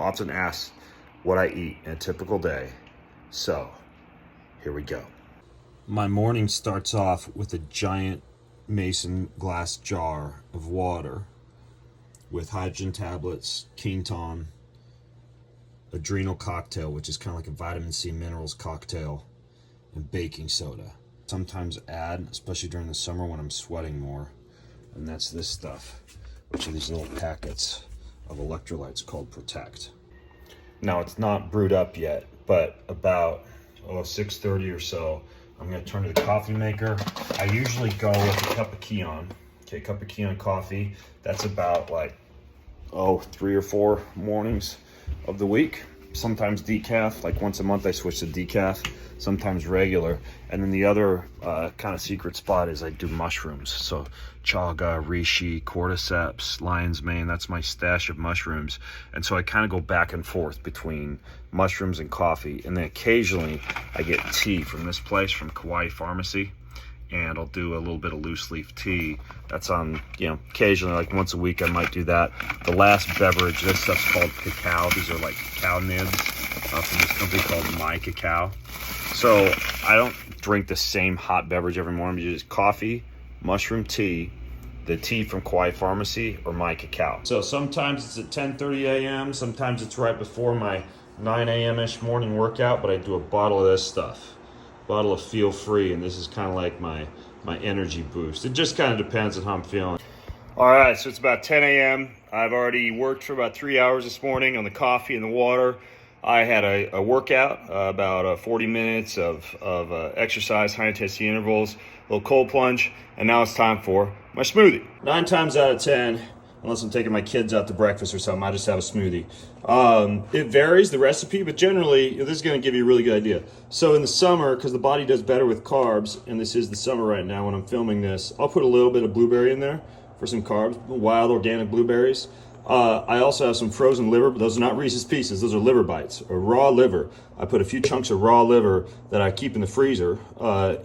often asked what I eat in a typical day. So, here we go. My morning starts off with a giant mason glass jar of water with hydrogen tablets, Quinton, adrenal cocktail, which is kind of like a vitamin C minerals cocktail, and baking soda. Sometimes add, especially during the summer when I'm sweating more, and that's this stuff, which are these little packets of electrolytes called Protect. Now it's not brewed up yet, but about 6:30 or so, I'm gonna turn to the coffee maker. I usually go with a cup of Kion. Okay, a cup of Kion coffee. That's about like, 3 or 4 mornings of the week. Sometimes decaf, like once a month I switch to decaf, sometimes regular. And then the other kind of secret spot is I do mushrooms. So chaga, reishi, cordyceps, lion's mane, that's my stash of mushrooms. And so I kind of go back and forth between mushrooms and coffee. And then occasionally I get tea from this place, from Kauai Pharmacy. And I'll do a little bit of loose leaf tea. That's on, occasionally, like once a week I might do that. The last beverage, this stuff's called cacao. These are like cacao nibs from this company called My Cacao. So I don't drink the same hot beverage every morning. You just coffee, mushroom tea, the tea from Kauai Pharmacy, or My Cacao. So sometimes it's at 10:30 a.m. Sometimes it's right before my 9 a.m.-ish morning workout, but I do a bottle of this stuff. Bottle of Feel Free, and this is kind of like my energy boost. It just kind of depends on how I'm feeling. All right, so it's about 10 a.m. I've already worked for about 3 hours this morning on the coffee and the water. I had a workout, about 40 minutes of exercise, high intensity intervals, a little cold plunge, and now it's time for my smoothie. 9 times out of 10, unless I'm taking my kids out to breakfast or something, I just have a smoothie. It varies, the recipe, but generally, this is going to give you a really good idea. So in the summer, because the body does better with carbs, and this is the summer right now when I'm filming this, I'll put a little bit of blueberry in there for some carbs, wild organic blueberries. I also have some frozen liver, but those are not Reese's Pieces, those are liver bites, or raw liver. I put a few chunks of raw liver that I keep in the freezer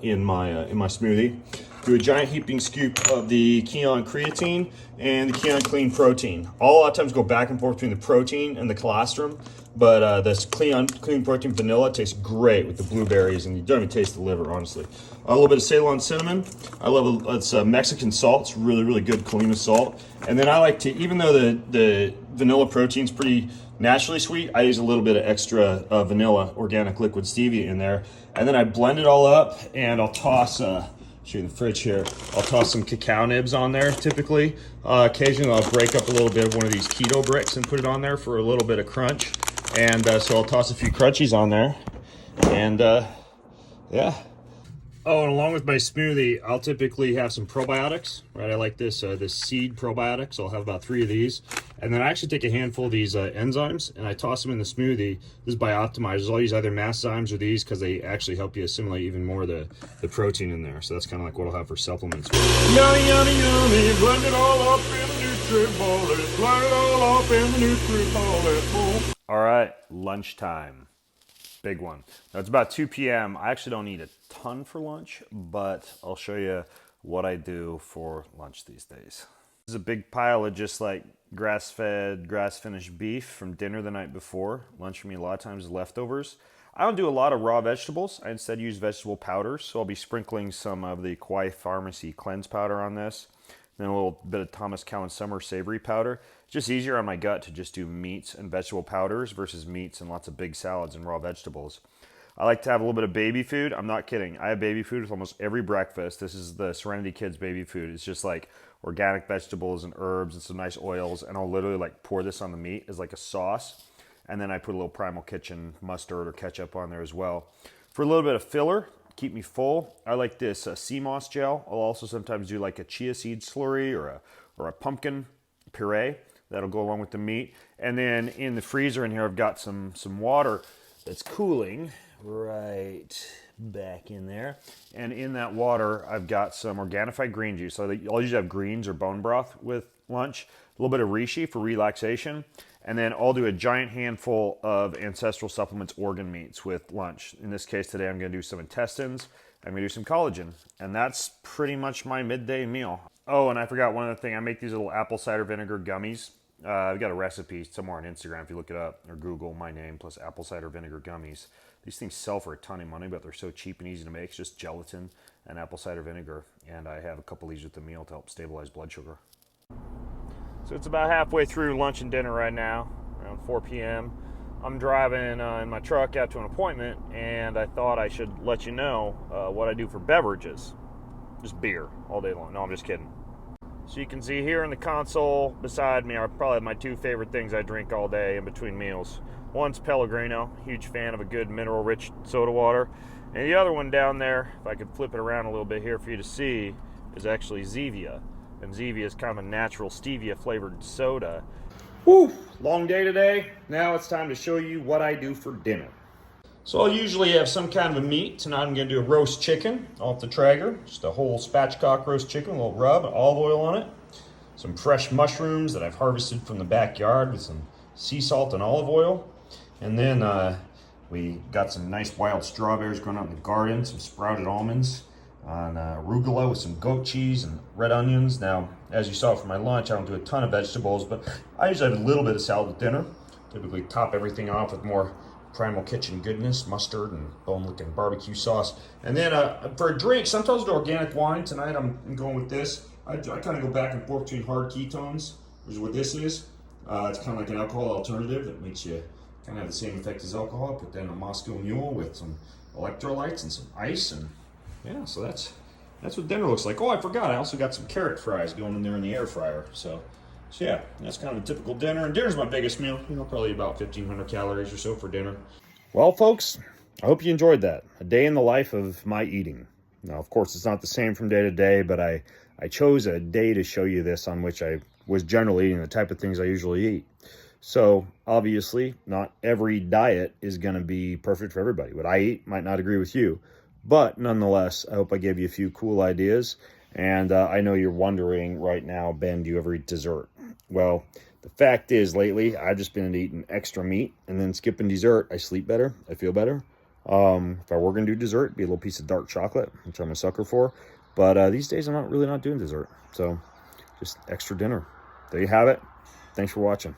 in my smoothie. Do a giant heaping scoop of the Kion creatine and the Kion clean protein. A lot of times go back and forth between the protein and the colostrum, but this clean protein vanilla tastes great with the blueberries, and you don't even taste the liver, honestly. A little bit of Ceylon cinnamon. I love it's Mexican salt. It's really, really good Colima salt. And then I like to, even though the vanilla protein's pretty naturally sweet, I use a little bit of extra vanilla organic liquid stevia in there. And then I blend it all up, and I'll toss show you the fridge here. I'll toss some cacao nibs on there typically. Occasionally I'll break up a little bit of one of these keto bricks and put it on there for a little bit of crunch. And so I'll toss a few crunchies on there. And yeah. Oh, and along with my smoothie, I'll typically have some probiotics, right? I like this seed probiotics. I'll have about 3 of these. And then I actually take a handful of these enzymes and I toss them in the smoothie. This is by Optimizers. I'll use either Masszymes or these because they actually help you assimilate even more of the protein in there. So that's kind of like what I'll have for supplements. Yummy, yummy, yummy. Blend it all up in the Nutri-Bullet. Blend it all up in the Nutri-Bullet. All right, lunchtime. Big one. Now it's about 2 p.m. I actually don't eat a ton for lunch, but I'll show you what I do for lunch these days. This is a big pile of just like grass-fed, grass-finished beef from dinner the night before. Lunch for me a lot of times is leftovers. I don't do a lot of raw vegetables. I instead use vegetable powders, so I'll be sprinkling some of the Kauai Pharmacy cleanse powder on this. Then a little bit of Thomas Cowan Summer Savory powder. It's just easier on my gut to just do meats and vegetable powders versus meats and lots of big salads and raw vegetables. I like to have a little bit of baby food. I'm not kidding. I have baby food with almost every breakfast. This is the Serenity Kids baby food. It's just like organic vegetables and herbs and some nice oils. And I'll literally like pour this on the meat as like a sauce. And then I put a little Primal Kitchen mustard or ketchup on there as well. For a little bit of filler, keep me full, I like this sea moss gel. I'll also sometimes do like a chia seed slurry or a pumpkin puree. That'll go along with the meat. And then in the freezer in here, I've got some water that's cooling right back in there. And in that water, I've got some Organifi green juice. So I'll usually have greens or bone broth with lunch. A little bit of reishi for relaxation. And then I'll do a giant handful of Ancestral Supplements organ meats with lunch. In this case today, I'm going to do some intestines. I'm going to do some collagen. And that's pretty much my midday meal. Oh, and I forgot one other thing. I make these little apple cider vinegar gummies. I've got a recipe somewhere on Instagram if you look it up, or Google my name plus apple cider vinegar gummies. These things sell for a ton of money, but they're so cheap and easy to make. It's just gelatin and apple cider vinegar, and I have a couple of these with the meal to help stabilize blood sugar. So it's about halfway through lunch and dinner right now, around 4 p.m. I'm driving in my truck out to an appointment, and I thought I should let you know what I do for beverages. Just beer all day long. No, I'm just kidding. So you can see here in the console beside me are probably my two favorite things I drink all day in between meals. One's Pellegrino, huge fan of a good mineral-rich soda water. And the other one down there, if I could flip it around a little bit here for you to see, is actually Zevia. And Zevia is kind of a natural stevia-flavored soda. Whew, long day today. Now it's time to show you what I do for dinner. So I'll usually have some kind of a meat. Tonight I'm going to do a roast chicken off the Traeger. Just a whole spatchcock roast chicken, a little rub, olive oil on it. Some fresh mushrooms that I've harvested from the backyard with some sea salt and olive oil. And then we got some nice wild strawberries growing out in the garden, some sprouted almonds, on arugula with some goat cheese and red onions. Now, as you saw from my lunch, I don't do a ton of vegetables, but I usually have a little bit of salad with dinner. Typically top everything off with more Primal Kitchen goodness, mustard and bone-licking barbecue sauce. And then for a drink, sometimes I'll do organic wine. Tonight I'm going with this. I kind of go back and forth between hard ketones, which is what this is. It's kind of like an alcohol alternative that makes you kind of have the same effect as alcohol. Put that in a Moscow Mule with some electrolytes and some ice, and yeah, so that's what dinner looks like. Oh, I forgot, I also got some carrot fries going in there in the air fryer. So yeah, that's kind of a typical dinner. And dinner's my biggest meal, probably about 1,500 calories or so for dinner. Well, folks, I hope you enjoyed that. A day in the life of my eating. Now, of course, it's not the same from day to day, but I chose a day to show you this on which I was generally eating the type of things I usually eat. So, obviously, not every diet is going to be perfect for everybody. What I eat might not agree with you. But nonetheless, I hope I gave you a few cool ideas. And I know you're wondering right now, Ben, do you ever eat dessert? Well, the fact is, lately, I've just been eating extra meat and then skipping dessert. I sleep better. I feel better. If I were going to do dessert, it'd be a little piece of dark chocolate, which I'm a sucker for. But these days, I'm not really doing dessert. So just extra dinner. There you have it. Thanks for watching.